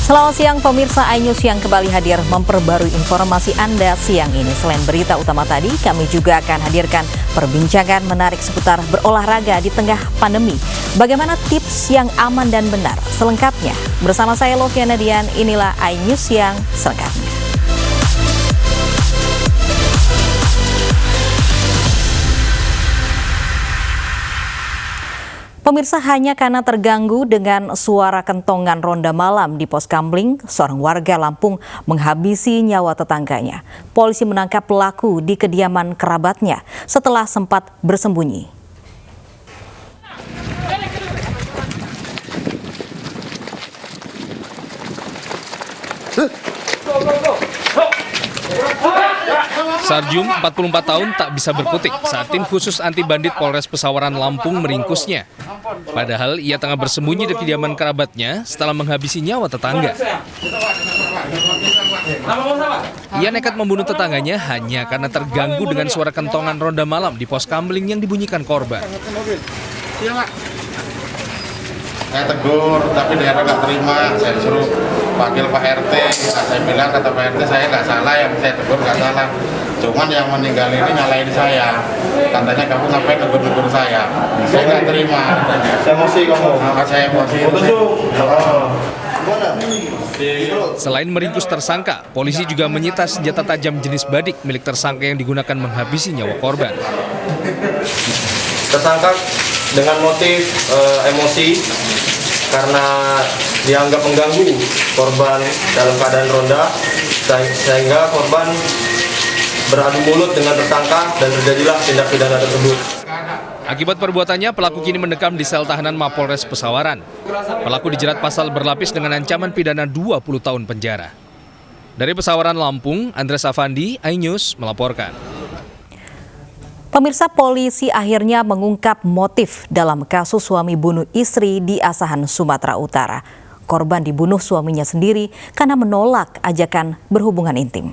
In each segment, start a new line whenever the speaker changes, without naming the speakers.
Selamat siang pemirsa iNews yang kembali hadir memperbarui informasi Anda siang ini. Selain berita utama tadi, kami juga akan hadirkan perbincangan menarik seputar berolahraga di tengah pandemi. Bagaimana tips yang aman dan benar? Selengkapnya bersama saya Loviana Dian, inilah iNews yang selengkapnya. Pemirsa, hanya karena terganggu dengan suara kentongan ronda malam di pos Kamling, seorang warga Lampung menghabisi nyawa tetangganya. Polisi menangkap pelaku di kediaman kerabatnya setelah sempat bersembunyi.
Sarjum, 44 tahun, tak bisa berkutik saat tim khusus anti bandit Polres Pesawaran Lampung meringkusnya. Padahal ia tengah bersembunyi di kediaman kerabatnya setelah menghabisi nyawa tetangga. Ia nekat membunuh tetangganya hanya karena terganggu dengan suara kentongan ronda malam di pos Kamling yang dibunyikan korban.
Saya tegur, tapi dia nggak terima. Saya suruh panggil Pak RT. Saya bilang kata Pak RT saya nggak salah, yang saya tegur nggak salah. Cuman yang meninggal ini nyalain saya. Katanya kamu ngapain tegur-tegur saya. Saya nggak terima.
Saya emosi kamu.
Saya emosi.
Selain meringkus tersangka, polisi juga menyita senjata tajam jenis badik milik tersangka yang digunakan menghabisi nyawa korban.
Tersangka dengan motif emosi karena dianggap mengganggu korban dalam keadaan ronda, sehingga korban beradu mulut dengan tersangka dan terjadilah tindak pidana tersebut.
Akibat perbuatannya, pelaku kini mendekam di sel tahanan Mapolres Pesawaran. Pelaku dijerat pasal berlapis dengan ancaman pidana 20 tahun penjara. Dari Pesawaran Lampung, Andres Afandi, iNews melaporkan.
Pemirsa, polisi akhirnya mengungkap motif dalam kasus suami bunuh istri di Asahan, Sumatera Utara. Korban dibunuh suaminya sendiri karena menolak ajakan berhubungan intim.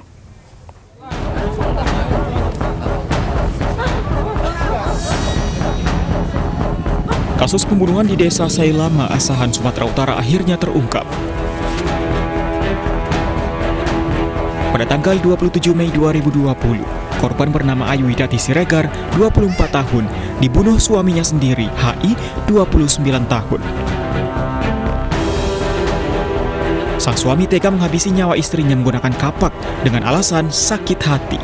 Kasus pembunuhan di Desa Sailama, Asahan, Sumatera Utara akhirnya terungkap. Pada tanggal 27 Mei 2020, korban bernama Ayu Widati Siregar, 24 tahun, dibunuh suaminya sendiri, HI, 29 tahun. Sang suami tega menghabisi nyawa istrinya menggunakan kapak dengan alasan sakit hati.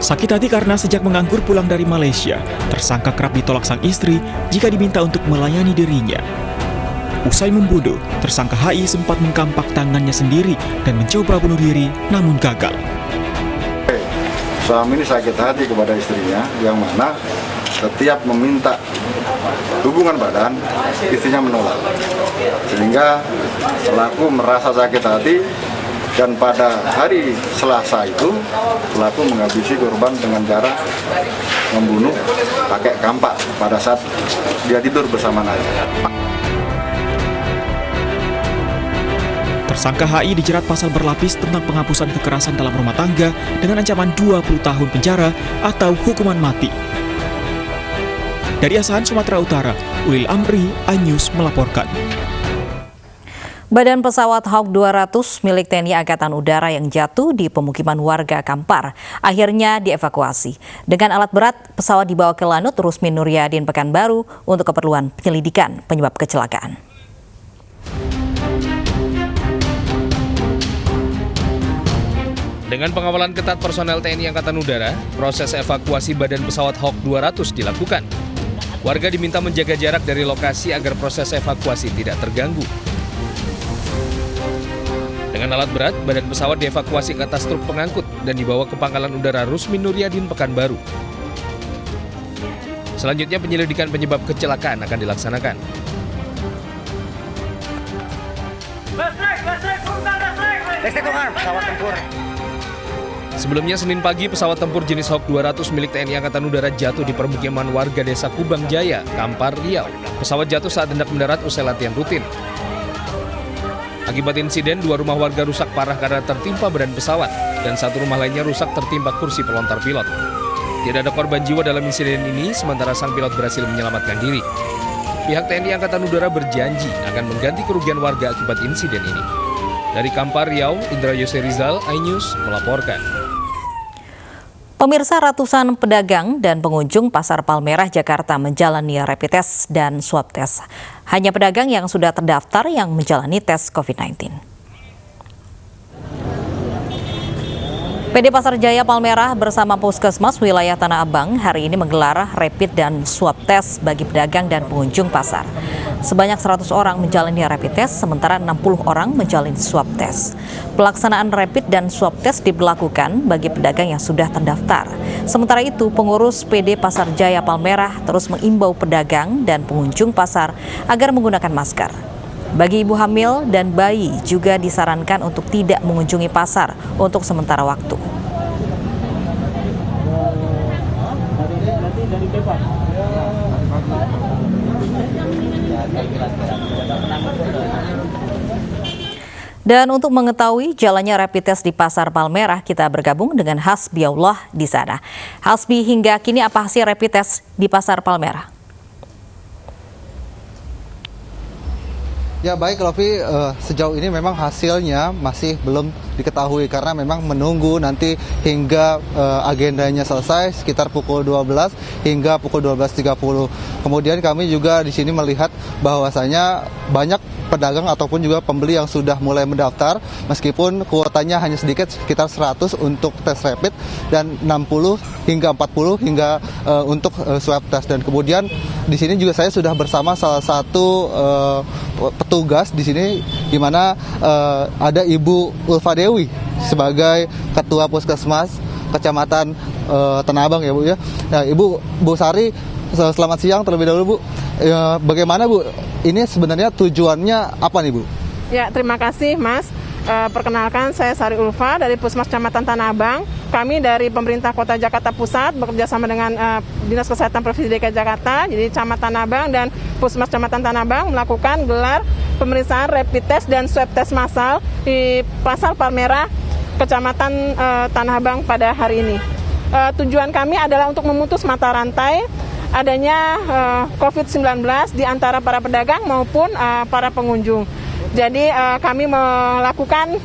Sakit hati karena sejak menganggur pulang dari Malaysia, tersangka kerap ditolak sang istri jika diminta untuk melayani dirinya. Usai membunuh, tersangka HI sempat mengkampak tangannya sendiri dan mencoba bunuh diri, namun gagal.
Suami ini sakit hati kepada istrinya, yang mana setiap meminta hubungan badan, istrinya menolak. Sehingga pelaku merasa sakit hati, dan pada hari Selasa itu pelaku menghabisi korban dengan cara membunuh pakai kampak pada saat dia tidur bersama anaknya.
Tersangka HI dijerat pasal berlapis tentang penghapusan kekerasan dalam rumah tangga dengan ancaman 20 tahun penjara atau hukuman mati. Dari Asahan, Sumatera Utara, Ulil Amri, iNews melaporkan.
Badan pesawat Hawk 200 milik TNI Angkatan Udara yang jatuh di pemukiman warga Kampar akhirnya dievakuasi. Dengan alat berat, pesawat dibawa ke Lanut Rusmin Nuryadin Pekanbaru untuk keperluan penyelidikan penyebab kecelakaan.
Dengan pengawalan ketat personel TNI Angkatan Udara, proses evakuasi badan pesawat Hawk 200 dilakukan. Warga diminta menjaga jarak dari lokasi agar proses evakuasi tidak terganggu. Dengan alat berat, badan pesawat dievakuasi ke atas truk pengangkut dan dibawa ke Pangkalan Udara Rusmin Nuryadin Pekanbaru. Selanjutnya penyelidikan penyebab kecelakaan akan dilaksanakan. Sebelumnya Senin pagi, pesawat tempur jenis Hawk 200 milik TNI Angkatan Udara jatuh di permukiman warga Desa Kubang Jaya, Kampar, Riau. Pesawat jatuh saat hendak mendarat usai latihan rutin. Akibat insiden, 2 rumah warga rusak parah karena tertimpa badan pesawat, dan 1 rumah lainnya rusak tertimpa kursi pelontar pilot. Tidak ada korban jiwa dalam insiden ini, sementara sang pilot berhasil menyelamatkan diri. Pihak TNI Angkatan Udara berjanji akan mengganti kerugian warga akibat insiden ini. Dari Kampar, Riau, Indra Yose Rizal, iNews melaporkan.
Pemirsa, ratusan pedagang dan pengunjung Pasar Palmerah, Jakarta menjalani rapid test dan swab test. Hanya pedagang yang sudah terdaftar yang menjalani tes COVID-19. PD Pasar Jaya Palmerah bersama Puskesmas wilayah Tanah Abang hari ini menggelar rapid dan swab test bagi pedagang dan pengunjung pasar. Sebanyak 100 orang menjalani rapid test, sementara 60 orang menjalani swab test. Pelaksanaan rapid dan swab test diberlakukan bagi pedagang yang sudah terdaftar. Sementara itu, pengurus PD Pasar Jaya Palmerah terus mengimbau pedagang dan pengunjung pasar agar menggunakan masker. Bagi ibu hamil dan bayi juga disarankan untuk tidak mengunjungi pasar untuk sementara waktu. Dan untuk mengetahui jalannya rapid test di Pasar Palmerah, kita bergabung dengan Hasbiullah di sana. Hasbi, hingga kini apa hasil rapid test di Pasar Palmerah?
Ya baik Lofi, sejauh ini memang hasilnya masih belum diketahui karena memang menunggu nanti hingga agendanya selesai sekitar pukul 12 hingga pukul 12.30. Kemudian kami juga di sini melihat bahwasanya banyak pedagang ataupun juga pembeli yang sudah mulai mendaftar meskipun kuotanya hanya sedikit sekitar 100 untuk tes rapid dan 60 hingga 40 hingga untuk swab test. Dan kemudian di sini juga saya sudah bersama salah satu petugas di sini di mana ada Ibu Ulfa Dewi sebagai Ketua Puskesmas Kecamatan Tanah Abang ya Bu ya. Nah, Bu Sari, selamat siang terlebih dahulu Bu. Bagaimana Bu? Ini sebenarnya tujuannya apa nih Bu?
Ya, terima kasih Mas. Perkenalkan, saya Sari Ulfa dari Puskesmas Kecamatan Tanah Abang. Kami dari pemerintah Kota Jakarta Pusat bekerja sama dengan Dinas Kesehatan Provinsi DKI Jakarta, jadi Camat Tanah Abang dan Puskesmas Kecamatan Tanah Abang melakukan gelar pemeriksaan rapid test dan swab test massal di Pasar Palmerah, Kecamatan Tanah Abang pada hari ini. Tujuan kami adalah untuk memutus mata rantai adanya COVID-19 di antara para pedagang maupun para pengunjung. Jadi kami melakukan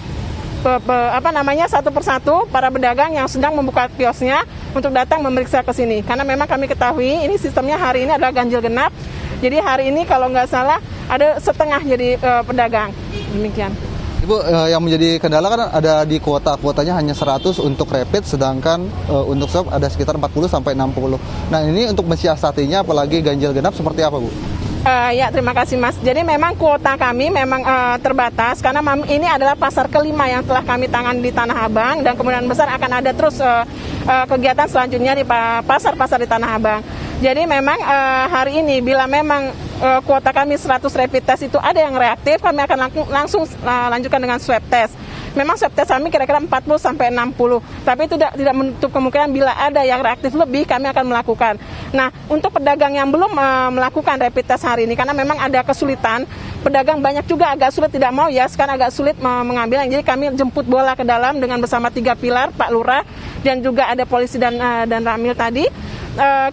satu persatu para pedagang yang sedang membuka kiosnya untuk datang memeriksa ke sini. Karena memang kami ketahui ini sistemnya hari ini adalah ganjil genap. Jadi hari ini kalau nggak salah ada setengah jadi pedagang. Demikian.
Ibu, yang menjadi kendala kan ada di kuotanya hanya 100 untuk rapid, sedangkan untuk swab ada sekitar 40 sampai 60. Nah ini untuk mensiasatinya apalagi ganjil genap seperti apa Bu?
Ya, terima kasih Mas. Jadi memang kuota kami memang terbatas karena ini adalah pasar kelima yang telah kami tangani di Tanah Abang dan kemungkinan besar akan ada terus kegiatan selanjutnya di pasar-pasar di Tanah Abang. Jadi memang hari ini bila memang kuota kami 100 rapid test itu ada yang reaktif, kami akan langsung lanjutkan dengan swab test. Memang swab test kami kira-kira 40 sampai 60, tapi itu tidak menutup kemungkinan bila ada yang reaktif lebih kami akan melakukan. Nah, untuk pedagang yang belum melakukan rapid test hari ini karena memang ada kesulitan, pedagang banyak juga agak sulit tidak mau ya, sekarang agak sulit mengambil. Jadi kami jemput bola ke dalam dengan bersama 3 pilar, Pak Lurah dan juga ada polisi dan Ramil tadi.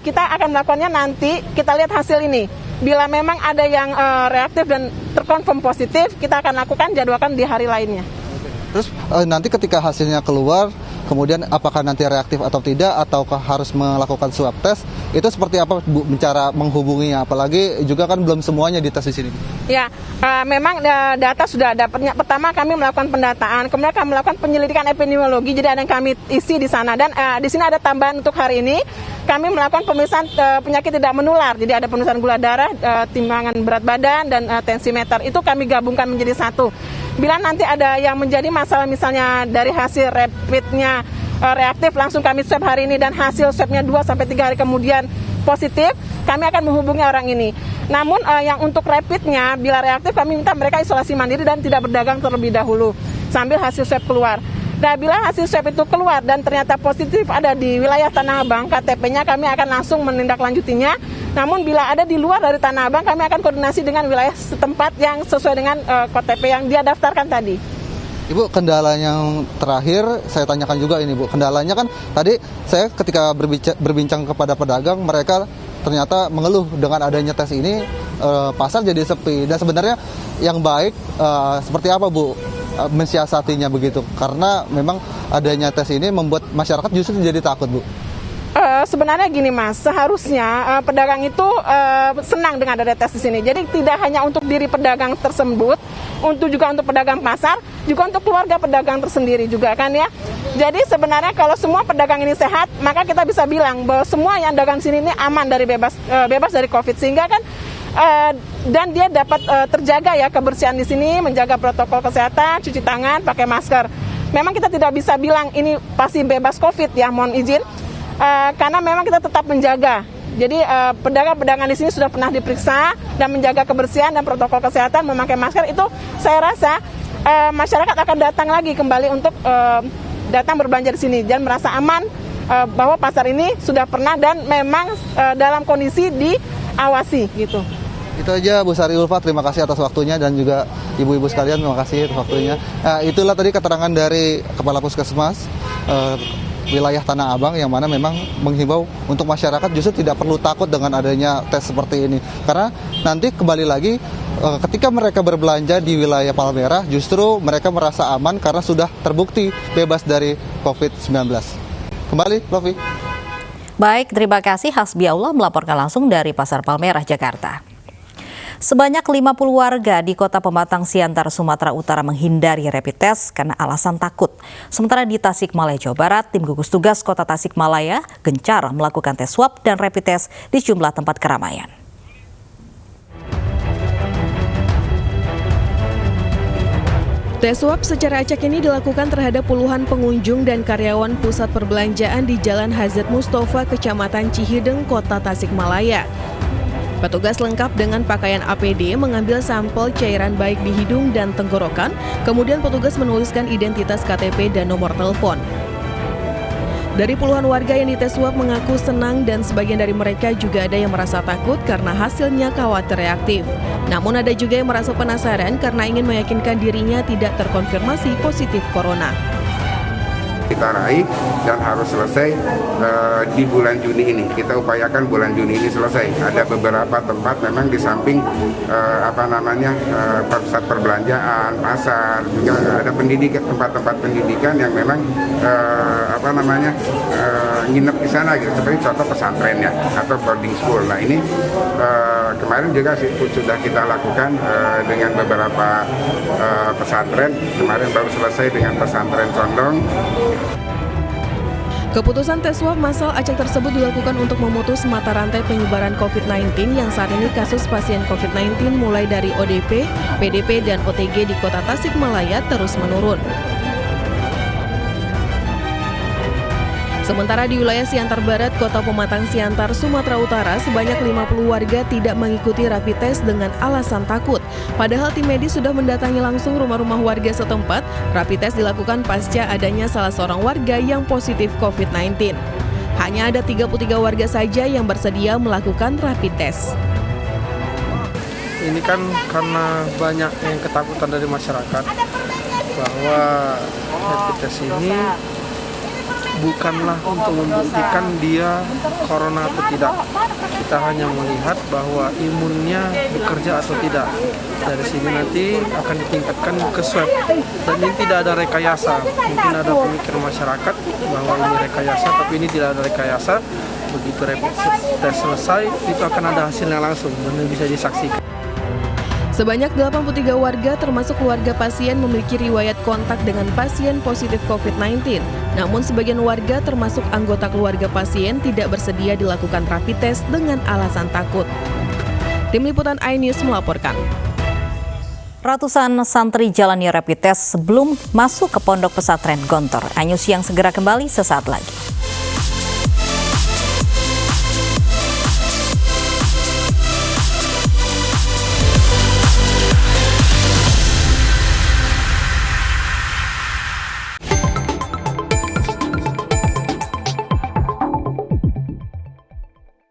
Kita akan melakukannya nanti, kita lihat hasil ini. Bila memang ada yang reaktif dan terkonfirm positif, kita akan lakukan jadwalkan di hari lainnya.
Terus nanti ketika hasilnya keluar, kemudian apakah nanti reaktif atau tidak, ataukah harus melakukan swab test, itu seperti apa Bu cara menghubunginya? Apalagi juga kan belum semuanya dites di sini.
Ya, memang data sudah ada. Pertama kami melakukan pendataan, kemudian kami melakukan penyelidikan epidemiologi, jadi ada yang kami isi di sana. Dan di sini ada tambahan untuk hari ini, kami melakukan pemeriksaan penyakit tidak menular. Jadi ada pemeriksaan gula darah, timbangan berat badan, dan tensimeter. Itu kami gabungkan menjadi satu. Bila nanti ada yang menjadi masalah misalnya dari hasil rapidnya reaktif, langsung kami swab hari ini dan hasil swabnya 2-3 hari kemudian positif, kami akan menghubungi orang ini. Namun yang untuk rapidnya bila reaktif kami minta mereka isolasi mandiri dan tidak berdagang terlebih dahulu sambil hasil swab keluar. Nah, bila hasil swab itu keluar dan ternyata positif ada di wilayah Tanah Abang, KTP-nya kami akan langsung menindaklanjutinya. Namun bila ada di luar dari Tanah Abang, kami akan koordinasi dengan wilayah setempat yang sesuai dengan KTP yang dia daftarkan tadi.
Ibu, kendala yang terakhir saya tanyakan juga ini Bu. Kendalanya kan tadi saya ketika berbincang kepada pedagang, mereka ternyata mengeluh dengan adanya tes ini pasar jadi sepi. Dan sebenarnya yang baik seperti apa Bu? mensiasatinya begitu? Karena memang adanya tes ini membuat masyarakat justru jadi takut, Bu.
Sebenarnya gini Mas, seharusnya pedagang itu senang dengan ada tes di sini. Jadi tidak hanya untuk diri pedagang tersebut, juga untuk pedagang pasar, juga untuk keluarga pedagang tersendiri juga kan ya. Jadi sebenarnya kalau semua pedagang ini sehat, maka kita bisa bilang bahwa semua yang dagang sini ini aman dari bebas dari COVID, sehingga kan dan dia dapat terjaga ya kebersihan di sini, menjaga protokol kesehatan, cuci tangan, pakai masker. Memang kita tidak bisa bilang ini pasti bebas COVID ya, mohon izin. Karena memang kita tetap menjaga. Jadi pedagang-pedagang di sini sudah pernah diperiksa dan menjaga kebersihan dan protokol kesehatan, memakai masker. Itu saya rasa masyarakat akan datang lagi kembali untuk datang berbelanja di sini dan merasa aman bahwa pasar ini sudah pernah dan memang dalam kondisi diawasi gitu.
Itu aja Bu Sari Ulfa, terima kasih atas waktunya, dan juga ibu-ibu sekalian terima kasih atas waktunya. Itulah tadi keterangan dari Kepala Puskesmas wilayah Tanah Abang, yang mana memang menghimbau untuk masyarakat justru tidak perlu takut dengan adanya tes seperti ini. Karena nanti kembali lagi ketika mereka berbelanja di wilayah Palmerah, justru mereka merasa aman karena sudah terbukti bebas dari COVID-19. Kembali, Lofi.
Baik, terima kasih Hasbiaullah melaporkan langsung dari Pasar Palmerah, Jakarta. Sebanyak 50 warga di Kota Pematang Siantar, Sumatera Utara menghindari rapid test karena alasan takut. Sementara di Tasikmalaya, Jawa Barat, tim gugus tugas Kota Tasikmalaya gencar melakukan tes swab dan rapid test di sejumlah tempat keramaian.
Tes swab secara acak ini dilakukan terhadap puluhan pengunjung dan karyawan pusat perbelanjaan di Jalan Hazrat Mustafa, Kecamatan Cihideng, Kota Tasikmalaya. Petugas lengkap dengan pakaian APD mengambil sampel cairan baik di hidung dan tenggorokan, kemudian petugas menuliskan identitas KTP dan nomor telepon. Dari puluhan warga yang dites swab mengaku senang dan sebagian dari mereka juga ada yang merasa takut karena hasilnya khawatir reaktif. Namun ada juga yang merasa penasaran karena ingin meyakinkan dirinya tidak terkonfirmasi positif corona.
Kita raih dan harus selesai di bulan Juni ini. Kita upayakan bulan Juni ini selesai. Ada beberapa tempat memang di samping pusat perbelanjaan, pasar, juga ada pendidikan, tempat-tempat pendidikan yang memang nginep di sana gitu, seperti contoh pesantren ya atau boarding school. Nah ini kemarin juga sudah kita lakukan dengan beberapa pesantren. Kemarin baru selesai dengan pesantren Condong.
Keputusan tes swab massal acak tersebut dilakukan untuk memutus mata rantai penyebaran COVID-19 yang saat ini kasus pasien COVID-19 mulai dari ODP, PDP, dan OTG di Kota Tasikmalaya terus menurun. Sementara di wilayah Siantar Barat, Kota Pematang Siantar, Sumatera Utara, sebanyak 50 warga tidak mengikuti rapid test dengan alasan takut. Padahal tim medis sudah mendatangi langsung rumah-rumah warga setempat. Rapid test dilakukan pasca adanya salah seorang warga yang positif COVID-19. Hanya ada 33 warga saja yang bersedia melakukan rapid test.
Ini kan karena banyak yang ketakutan dari masyarakat bahwa rapid test ini bukanlah untuk membuktikan dia corona atau tidak. Kita hanya melihat bahwa imunnya bekerja atau tidak. Dari sini nanti akan ditingkatkan ke swab. Dan ini tidak ada rekayasa. Mungkin ada pemikiran masyarakat bahwa ini rekayasa, tapi ini tidak ada rekayasa. Begitu rapid test selesai, itu akan ada hasilnya langsung dan bisa disaksikan.
Sebanyak 83 warga termasuk keluarga pasien memiliki riwayat kontak dengan pasien positif COVID-19. Namun sebagian warga termasuk anggota keluarga pasien tidak bersedia dilakukan rapid test dengan alasan takut. Tim Liputan iNews melaporkan.
Ratusan santri jalani rapid test sebelum masuk ke pondok pesantren Gontor. iNews yang segera kembali sesaat lagi.